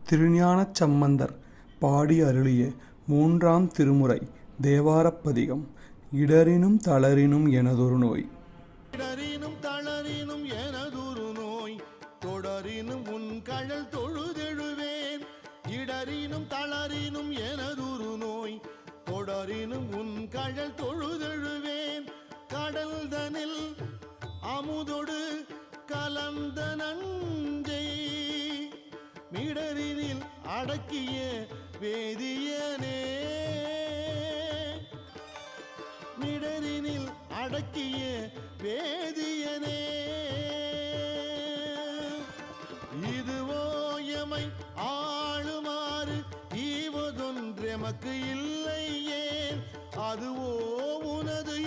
திருஞானச் சம்பந்தர் பாடி அருளிய மூன்றாம் திருமுறை தேவாரப் பதிகம். இடரினும் தளரினும் எனதொரு நோய். இடரினும் தளரினும் எனதொரு நோய், தொடரினும் உன் கழல் தொழுதெழுவேன். இடரினும் தளரினும் எனதொரு நோய், தொடரினும் உன் கழல் தொழுதெழுவேன். கடல் தனில் அமுதொடு கலந்த நஞ்சை மிடரினில் அடக்கிய வேதியனே, மிடரினில் அடக்கிய வேதியனே. இதுவோ எமை ஆளுமாறு ஈவதொன்றெமக்கு இல்லை ஏன், அதுவோ உனது